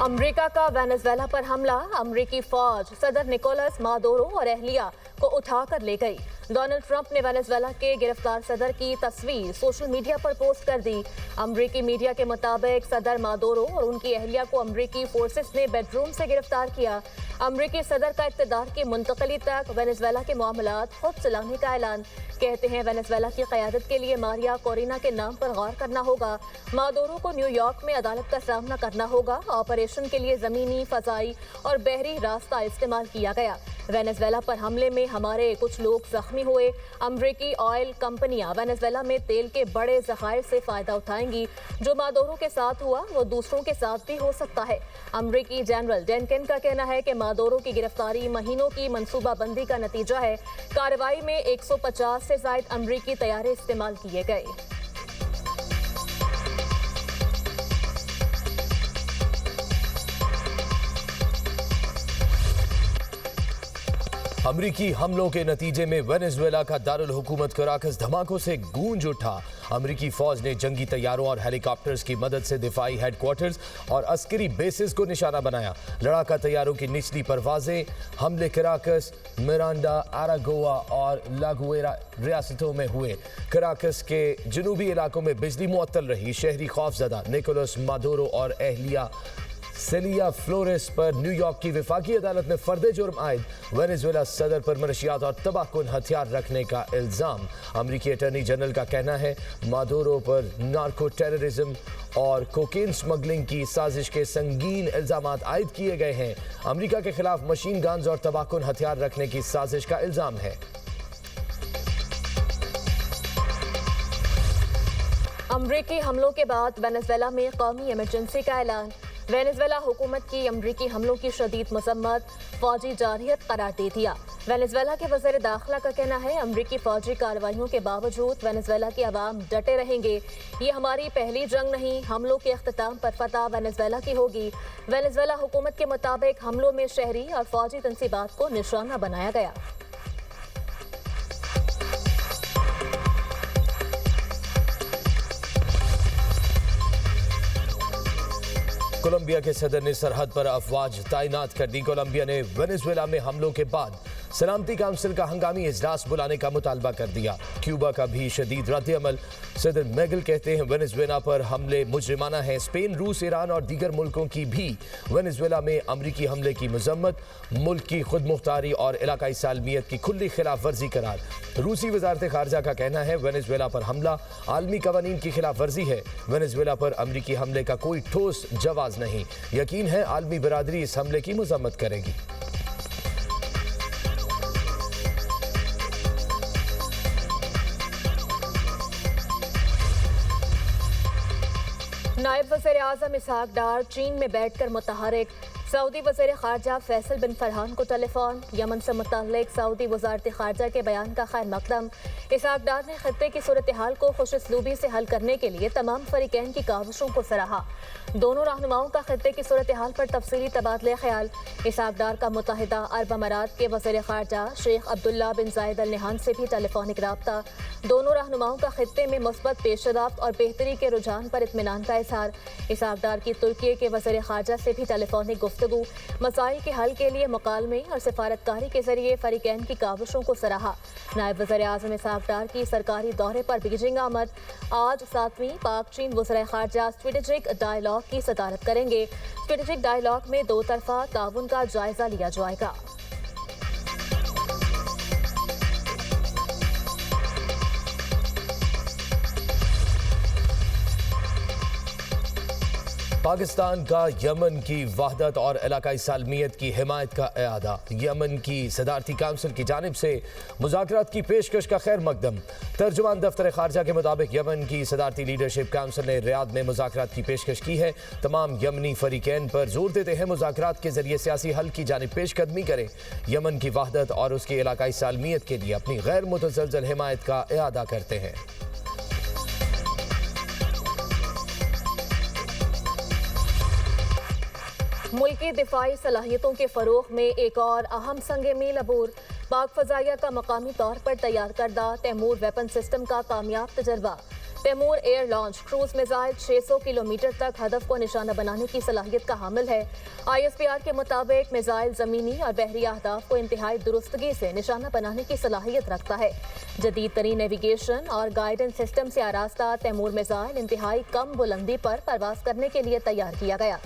America का Venezuela पर हमला। अमेरिकी फौज सदर निकोलस मादुरो और अहलिया को उठाकर ले गई। डोनाल्ड ट्रंप ने वेनेजुएला के गिरफ्तार सदर की तस्वीर सोशल मीडिया पर पोस्ट कर दी। अमेरिकी मीडिया के मुताबिक सदर मादुरो और उनकी अहलिया को अमेरिकी फोर्सेस ने बेडरूम से गिरफ्तार किया। अमेरिकी सदर का इक़्तिदार की मुंतकली तक वेनेजुएला के मामलात खुद चलाने का ऐलान। कहते हैं वेनेजुएला की क़यादत के लिए मारिया कोरिना के नाम पर गौर करना होगा। मादुरो को न्यूयॉर्क में अदालत का सामना करना होगा। ऑपरेशन के लिए ज़मीनी, फ़ज़ाई और बहरी रास्ता इस्तेमाल किया गया। वेनेजुएला पर हमले में हमारे कुछ लोग जख्मी हुए। अमेरिकी ऑयल कंपनियां वेनेजुएला में तेल के बड़े ज़खायर से फ़ायदा उठाएंगी। जो मादुरो के साथ हुआ वो दूसरों के साथ भी हो सकता है। अमेरिकी जनरल डेनकन का कहना है कि मादुरो की गिरफ्तारी महीनों की मनसूबाबंदी का नतीजा है। कार्रवाई में 150 से ज़ायद अमेरिकी तैयारे इस्तेमाल किए गए। अमरीकी हमलों के नतीजे में वेनेजुएला का दारुल हुकूमत कराकस धमाकों से गूंज उठा। अमरीकी फौज ने जंगी तैयारों और हेलीकॉप्टर्स की मदद से दिफाई हेडक्वार्टर्स और अस्करी बेसिस को निशाना बनाया। लड़ाका तैयारों की निचली परवाजें हमले कराकस, मिरांडा, आरागोआ और लागुएरा रियासतों में हुए। कराकस के जनूबी इलाकों में बिजली मुअत्तल रही। शहरी खौफजदा। निकोलस मादुरो और अहलिया सेलिया फ्लोरेस पर न्यूयॉर्क की वफाकी अदालत ने फर्द जुर्म आयद। वेनेजुएला सदर पर मनशियात और तबाहकुन हथियार रखने का इल्ज़ाम। अमरीकी अटॉर्नी जनरल का कहना है मादुरो पर नार्को टेररिज्म और कोकेन स्मगलिंग की साजिश के संगीन इल्ज़ामात आयद किए गए हैं। अमरीका के खिलाफ मशीन गन्स और तबाहकुन हथियार रखने की साजिश का इल्ज़ाम है। अमरीकी हमलों के बाद वेनेजुएला में कौमी इमरजेंसी का ऐलान। वेनेजुएला हुकूमत की अमरीकी हमलों की शदीद मजम्मत, फौजी जारहियत करार दे दिया। वेनेजुएला के वज़ीर दाखिला का कहना है अमरीकी फौजी कार्रवाइयों के बावजूद वेनेजुएला के अवाम डटे रहेंगे। ये हमारी पहली जंग नहीं, हमलों के अख्तिताम पर फतह वेनेजुएला की होगी। वेनेजुएला हुकूमत के मुताबिक हमलों में शहरी और फौजी तंसीबात को निशाना बनाया गया। कोलंबिया के सदर ने सरहद पर अफवाज तैनात कर दी। कोलंबिया ने वेनेजुएला में हमलों के बाद सलामती काउंसिल का हंगामी इजलास बुलाने का मुतालबा कर दिया। क्यूबा का भी शदीद रद्द-ए-अमल। सदर मैगल कहते हैं वेनेजुएला पर हमले मुजरिमाना है। स्पेन, रूस, ईरान और दीगर मुल्कों की भी वेनेजुएला में अमरीकी हमले की मजम्मत। मुल्क की खुद मुख्तारी और इलाकाई सालमियत की खुली खिलाफ वर्जी करार। रूसी वजारत खारजा का कहना है वेनेजुएला पर हमला आलमी कवानीन की खिलाफ वर्जी है। वेनेजुएला पर अमरीकी हमले का कोई ठोस जवाब नहीं। यकीन है आलमी बरादरी इस हमले की मजम्मत करेगी। नायब वज़ीर आज़म इसहाक डार चीन में बैठकर मुतहरिक। सऊदी वज़ीर ख़ारजा फैसल बिन फरहान को टेलीफोन। यमन से मुतल्लिक़ सऊदी वज़ारत ख़ारजा के बयान का खैर मकदम। इसहाक डार ने खत्ते की सूरत हाल को खुशउस्लूबी से हल करने के लिए तमाम फ़रीक़ैन की काविशों को सराहा। दोनों रहनुमाओं का खत्ते की सूरत हाल पर तफसीली तबादले ख्याल। इसहाक डार का मुत्तहिदा अरब अमारात के वज़ीर ख़ारजा शेख अब्दुल्ला बिन ज़ायद अल नहान से भी टेलीफोनिक राब्ता। दोनों रहनुमाओं का खत्ते में मुस्बत पेशरफ्त और बेहतरी के रुझान पर इत्मीनान का इज़हार। इसहाक डार की तुर्की के वज़ीर ख़ारजा से भी टेलीफोनिक गुफ्तगू। मसाइल के हल के लिए मुकालमे और सिफारतकारी के जरिए फ़रीक़ैन की काविशों को सराहा। नायब वज़ीर आज़म इसहाक डार की सरकारी दौरे पर बीजिंग आमद। आज 7वीं पाक चीन वज़ीर ख़ारजा स्ट्रेटेजिक डायलॉग की सदारत करेंगे। स्ट्रेटेजिक डायलॉग में दो तरफा ताउन का जायजा लिया जाएगा। पाकिस्तान का यमन की वहदत और इलाकाई सालमियत की हिमायत का इरादा। यमन की सदारती काउंसिल की जानिब से मुज़ाकरात की पेशकश का खैर मकदम। तर्जुमान दफ्तर खारजा के मुताबिक यमन की सदारती लीडरशिप काउंसिल ने रियाद में मुज़ाकरात की पेशकश की है। तमाम यमनी फरीकैन पर जोर देते हैं मुज़ाकरात के जरिए सियासी हल की जानिब पेशकदमी करें। यमन की वहदत और उसकी इलाकाई सालमियत के लिए अपनी गैर मुतज़लज़ल हिमायत का इरादा करते हैं। मुल्की दिफाई सलाहियतों के फ़रोग़ में एक और अहम संग मील अबूर। पाक फजाइया का मकामी तौर पर तैयार करदा तैमूर वेपन सिस्टम का कामयाब तजर्बा। Taimur air launch cruise missile 600 kilometre तक हदफ को निशाना बनाने की सलाहियत का हामिल है। ISPR के मुताबिक मिसाइल जमीनी और बहरी अहदाफ को इंतहाई दुरुस्तगी से निशाना बनाने की सलाहियत रखता है। जदीद तरीन नेविगेशन और गाइडेंस सिस्टम से आरास्ता तैमूर मिसाइल इंतहाई कम बुलंदी पर परवाज करने के लिए तैयार किया गया।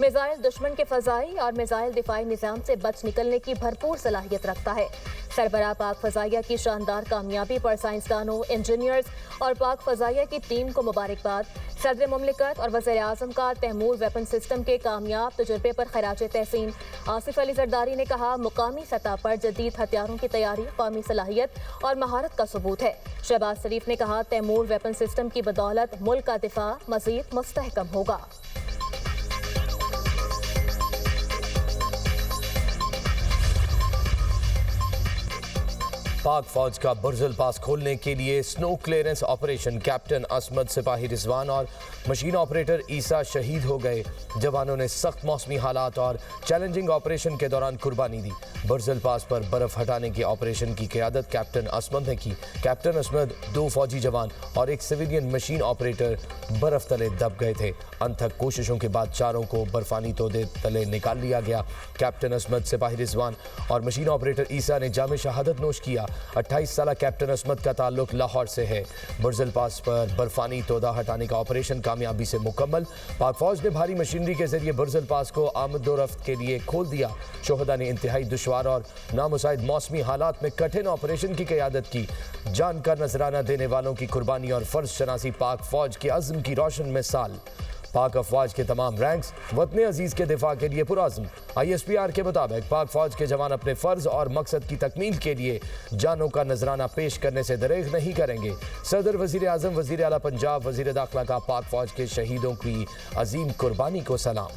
मिसाइल दुश्मन के फजाई और मिसाइल दिफाई निज़ाम से बच निकलने की भरपूर सलाहियत रखता है। सरबराह पाक फजाइया की शानदार कामयाबी पर साइंसदानों, इंजीनियर्स और पाक फजाइया की टीम को मुबारकबाद। सदर मुमलिकत और वज़ीर आज़म का तैमूर वेपन सिस्टम के कामयाब तजुर्बे पर खराज तहसीन। आसिफ अली जरदारी ने कहा, मुकामी सतह पर जदीद हथियारों की तैयारी कौमी सलाहियत और महारत का सबूत है। शहबाज शरीफ ने कहा, तैमूर वेपन सिस्टम की बदौलत मुल्क का दिफा मज़ीद मुस्तहकम होगा। पाक फौज का बुर्जुल पास खोलने के लिए snow clearance operation. Captain Asmad, सिपाही रिजवान और मशीन ऑपरेटर ईसा शहीद हो गए। जवानों ने सख्त मौसमी हालात और चैलेंजिंग ऑपरेशन के दौरान कुर्बानी दी। बुर्जुल पास पर बर्फ हटाने के ऑपरेशन की क़यादत कैप्टन असमद ने की। कैप्टन असमद, 2 फौजी जवान और एक सिविलियन मशीन ऑपरेटर बर्फ तले दब गए थे। अनथक कोशिशों के बाद चारों को बर्फानी तोदे तले निकाल लिया गया। कैप्टन असमद, सिपाही रिजवान और मशीन ऑपरेटर ईसा ने जाम शहादत नोश किया। 28 साल कैप्टन असमद का ताल्लुक लाहौर से है। बुर्जुल पास पर बर्फानी तोदा हटाने का ऑपरेशन कामयाबी से मुकम्मल। पाक फौज ने भारी मशीनरी के जरिए बुर्जुल पास को आमदोरफ्त के लिए खोल दिया। शोहदा ने इंतहाई दुश्वार और नामुसाइद मौसमी हालात में कठिन ऑपरेशन की क़यादत की। जान का नजराना देने वालों की कुर्बानी और फर्ज शनासी पाक फौज के अज़्म की रोशन मिसाल। पाक अफवाज के तमाम रैंक्स वतन अजीज़ के दिफा के लिए पुराज़्म। ISPR के मुताबिक पाक फौज के जवान अपने फ़र्ज और मकसद की तकमील के लिए जानों का नजराना पेश करने से दरेग नहीं करेंगे। सदर, वज़ीर आज़म, वज़ीर आला पंजाब, वज़ीर दाखिला का पाक फौज के शहीदों की अजीम कुर्बानी को सलाम।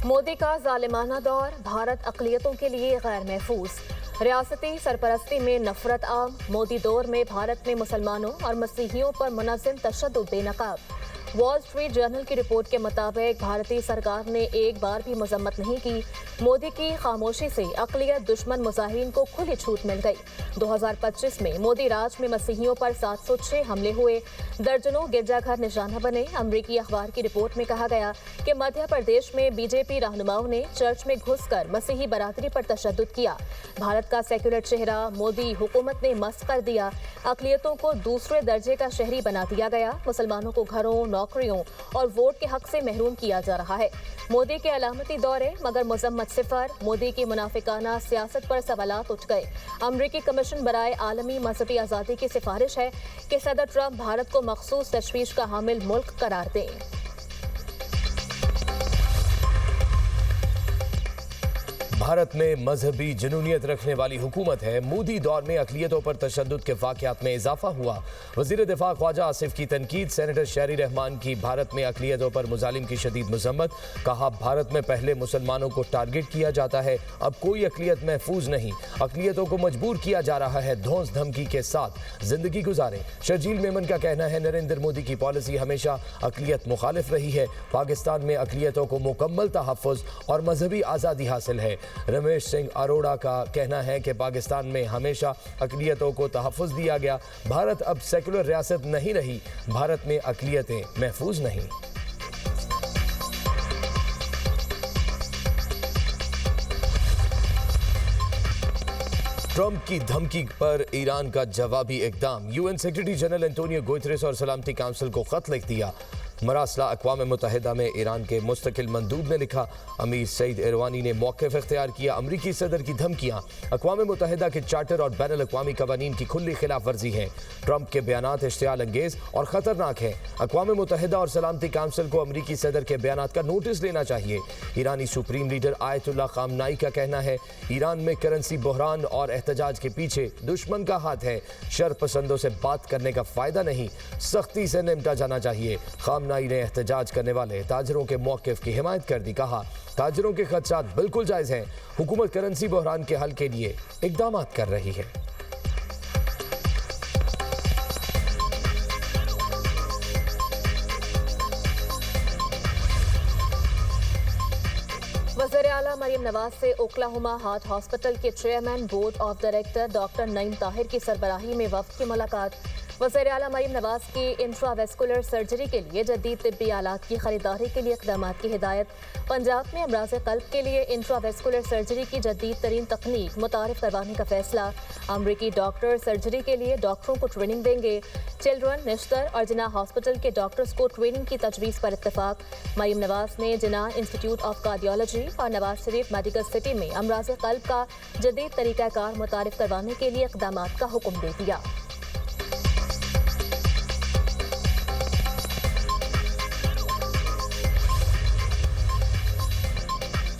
मोदी का जालिमाना दौर, भारत अक़लियतों के लिए गैर महफूज। रियासती सरपरस्ती में नफरत आम, मोदी दौर में भारत में मुसलमानों और मसीहियों पर मुनज़्ज़म तशद्दुद बेनकाब। वॉल स्ट्रीट जर्नल की रिपोर्ट के मुताबिक भारतीय सरकार ने एक बार भी मजम्मत नहीं की। मोदी की खामोशी से अक़लियत दुश्मन मुजाहिरीन को खुली छूट मिल गई। 2025 में मोदी राज में मसीहियों पर 706 हमले हुए, दर्जनों गिरजाघर निशाना बने। अमरीकी अखबार की रिपोर्ट में कहा गया कि मध्य प्रदेश में BJP रहनुमाओं ने चर्च में घुसकर मसीही बरादरी पर तशद्दुद किया। भारत का सेक्युलर चेहरा मोदी हुकूमत ने मस्त कर दिया। अक़लियतों को दूसरे दर्जे का शहरी बना दिया गया। मुसलमानों को घरों, नौकरियों और वोट के हक से महरूम किया जा रहा है। मोदी के अलामती दौरे मगर मुजम्मत सिफर। मोदी की मुनाफिकाना सियासत पर सवालात उठ गए। अमरीकी कमीशन बराए आलमी मजहबी आज़ादी की सिफारिश है कि सदर ट्रंप भारत को मखसूस तशवीश का हामिल मुल्क करार दें। भारत में मजहबी जुनूनियत रखने वाली हुकूमत है। मोदी दौर में अक़लियतों पर तशद्दुद के वाक़यात में इजाफा हुआ। वज़ीर दिफा ख्वाजा आसिफ की तनकीद। सेनेटर शहरी रहमान की भारत में अक़लियतों पर मुजालिम की शदीद मज़म्मत। कहा, भारत में पहले मुसलमानों को टारगेट किया जाता है, अब कोई अक़लियत महफूज नहीं। अक़लियतों को मजबूर किया जा रहा है धौंस धमकी के साथ ज़िंदगी गुजारें। शर्जील मेमन का कहना है, नरेंद्र मोदी की पॉलिसी हमेशा अक़लियत मुखालिफ रही है। पाकिस्तान में अक़लियतों को मुकम्मल तहफ़्फ़ुज़ और मजहबी आज़ादी हासिल है। रमेश सिंह अरोड़ा का कहना है कि पाकिस्तान में हमेशा अक़लियतों को तहफ़्फ़ुज़ दिया गया। भारत अब सेकुलर रियासत नहीं रही, भारत में अक़लियतें महफूज नहीं। ट्रंप की धमकी पर ईरान का जवाबी इक़दाम। UN secretary general Antonio Guterres और सलामती काउंसिल को ख़त लिख दिया। मरासला अक़वाम मुत्तहिदा में ईरान के मुस्तकिल मंदूब ने लिखा, अमीर सईद इरवानी ने मौक़िफ़ इख्तियार किया। अमरीकी सदर की धमकियाँ अक़वाम मुत्तहिदा के चार्टर और बैनुल अक़वामी क़वानीन की खुली खिलाफ वर्जी हैं। ट्रंप के बयानात इश्तियाल अंगेज़ और ख़तरनाक हैं। अक़वाम मुत्तहिदा और सलामती काउंसिल को अमरीकी सदर के बयानात का नोटिस लेना चाहिए। ईरानी सुप्रीम लीडर आयतुल्लाह ख़ामनाई का कहना है, ईरान में करेंसी बहरान और एहतजाज के पीछे दुश्मन का हाथ है। शर पसंदों से बात करने का फ़ायदा नहीं, सख्ती से निपटा जाना चाहिए। ख़ामनाई ने एहतजाज करने वाले ताजरों के मौक़िफ़ की हिमायत कर दी। कहा, ताजरों के खदशात बिल्कुल जायज़ हैं। हुकूमत करेंसी बहरान के हल के लिए इक़दाम कर रही है। वज़ीर आला वज़ीर-ए-आला मरीम नवाज से ओक्लाहोमा हार्ट हॉस्पिटल के chairman board of director doctor Naeem Tahir की सरबराही में वफ्द की मुलाकात। वज़ीर-ए-आला मरीम नवाज की इंट्रावेस्कुलर सर्जरी के लिए जदीद तिब्बी आलात की खरीदारी के लिए इक़दाम की हिदायत। पंजाब में अमराज़ क़ल्ब के लिए इंट्रावेस्कुलर सर्जरी की जदीद तरीन तकनीक मुतारिफ करवाने का फैसला। अमरीकी डॉक्टर सर्जरी के लिए डॉक्टरों को ट्रेनिंग देंगे। चिल्ड्रन, निश्तर और जिना हॉस्पिटल के डॉक्टर्स को ट्रेनिंग की तजवीज़ पर इत्तफाक। मरीम नवाज ने जिना इंस्टीट्यूट ऑफ कार्डियोलॉजी और नवाज शरीफ मेडिकल सिटी में अमराज़ क़ल्ब का जदीद तरीक़ाकार मुतारिफ करवाने के लिए इक़दाम का हुक्म दे दिया।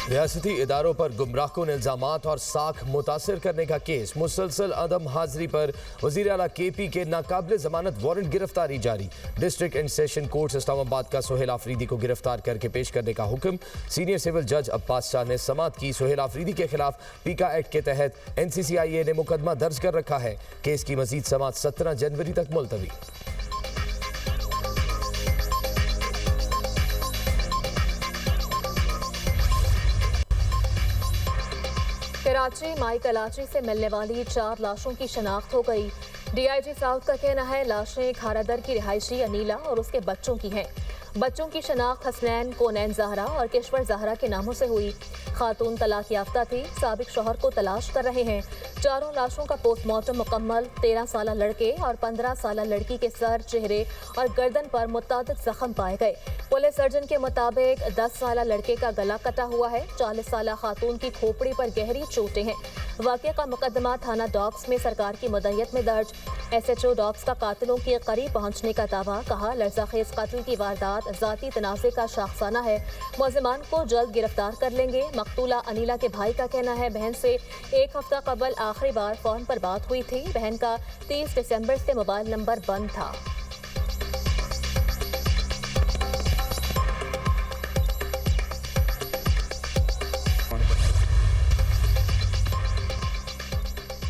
रियासती इदारों पर गुमराहकुन इल्जामात और साख मुतासर करने का केस। मुसलसल अदम हाजिरी पर वज़ीर आला KP के नाकाबिल जमानत वारंट गिरफ्तारी जारी। District and session court Islamabad का सोहेल आफरीदी को गिरफ्तार करके पेश करने का हुक्म। सीनियर सिविल जज अब्बास शाह ने समात की। सोहेल आफरीदी के खिलाफ पीका एक्ट के तहत NCCIA ने मुकदमा दर्ज कर रखा है। केस की मजीद समात 17 जनवरी तक मुलतवी। कराची माई कलाची से मिलने वाली 4 लाशों की शनाख्त हो गई। DIG साउथ का कहना है लाशें खारादर की रिहायशी अनीला और उसके बच्चों की हैं। बच्चों की शनाख्त हसनैन, कोनैन ज़हरा और किश्वर ज़हरा के नामों से हुई। खातून तलाक याफ्ता थी, साबिक शौहर को तलाश कर रहे हैं। चारों लाशों का पोस्टमार्टम मुकम्मल। 13 साला लड़के और 15 साला लड़की के सर, चेहरे और गर्दन पर मुतादिद जख्म पाए गए। पुलिस सर्जन के मुताबिक 10 साला लड़के का गला कटा हुआ है। 40 साला खातून की खोपड़ी पर गहरी चोटें हैं। वाक़े का मुकदमा थाना डॉक्स में सरकार की मदय्यत में दर्ज। SHO डॉक्स का कातिलों के करीब पहुंचने का दावा। कहा लर्ज़ाखेज़ कत्ल की वारदात ज़ाती तनाज़े का शाखसाना है। मुलज़िमान को जल्द गिरफ्तार कर लेंगे। मकतूला अनीला के भाई का कहना है बहन से 1 हफ्ता कबल आखिरी बार फ़ोन पर बात हुई थी। बहन का 30 दिसंबर से मोबाइल नंबर बंद था।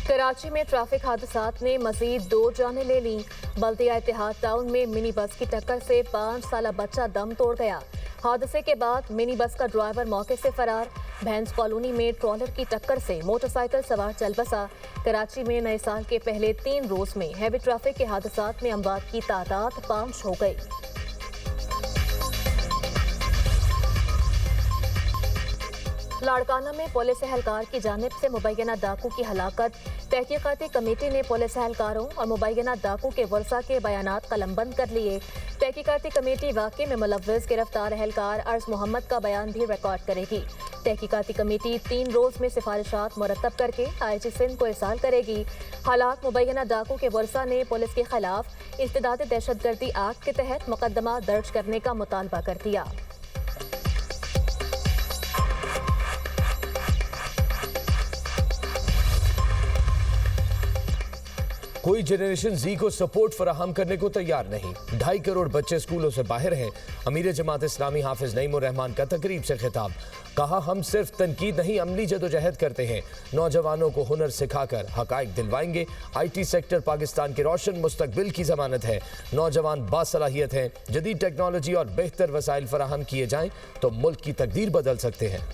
कराची में ट्रैफिक हादसात ने मजीद 2 जानें ले लीं। बल्दिया इत्तेहाद टाउन में मिनी बस की टक्कर से 5 साला बच्चा दम तोड़ गया। हादसे के बाद मिनी बस का ड्राइवर मौके से फरार। भैंस कॉलोनी में ट्रॉलर की टक्कर से मोटरसाइकिल सवार चल बसा। कराची में नए साल के पहले 3 रोज में हैवी ट्रैफिक के हादसात में अमवात की तादाद 5 हो गई। लाड़काना में पुलिस एहलकार की जानिब से मुबैना डाकू की हलाकत। तहकीकाती कमेटी ने पुलिस एहलकारों और मुबैना डाकू के वर्सा के बयानात कलमबंद कर लिए। तहकीकाती कमेटी वाक़े में मुलव्विस गिरफ्तार एहलकार अर्ज मोहम्मद का बयान भी रिकॉर्ड करेगी। तहकीकाती कमेटी 3 रोज में सिफारिशात मुरतब करके IG सिंध को इरसाल करेगी। हालात मुबैना डाकू के वर्सा ने पुलिस के खिलाफ इस्तिदाद दहशतगर्दी एक्ट के तहत मुकदमा दर्ज करने का मुतालबा कर दिया। कोई जनरेशन Z को सपोर्ट फराहम करने को तैयार नहीं। 2.5 करोड़ बच्चे स्कूलों से बाहर हैं। अमीर जमात इस्लामी हाफिज नईमुर रहमान का तकरीब से खिताब। कहा हम सिर्फ तनकीद नहीं अमली जदोजहद करते हैं। नौजवानों को हुनर सिखाकर हकाइक दिलवाएंगे। IT सेक्टर पाकिस्तान के रोशन मुस्तकबिल की जमानत है। नौजवान बासलाहियत हैं। जदीद टेक्नोलॉजी और बेहतर वसाइल फराहम किए जाएं तो मुल्क की तकदीर बदल सकते हैं।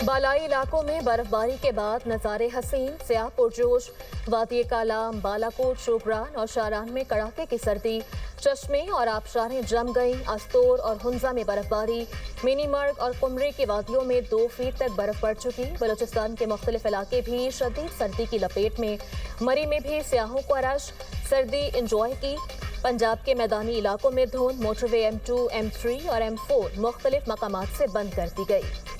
बालाई इलाकों में बर्फबारी के बाद नज़ारे हसीन, सियाह पुरजोश। वादी कालाम, बालाकोट, शोगरान और शारान में कड़ाके की सर्दी। चश्मे और आबशारें जम गईं। अस्तोर और हुंजा में बर्फबारी। मिनी मर्ग और कुमरे की वादियों में 2 फीट तक बर्फ पड़ चुकी। बलूचिस्तान के मुख्तलिफ इलाके भी शदीद सर्दी की लपेट में। मरी में भी सियाहों को रश, सर्दी इंजॉय की। पंजाब के मैदानी इलाकों में धुंध। मोटरवे M2, M3 और M4 मुख्तलिफ मकामात से बंद कर दी गई।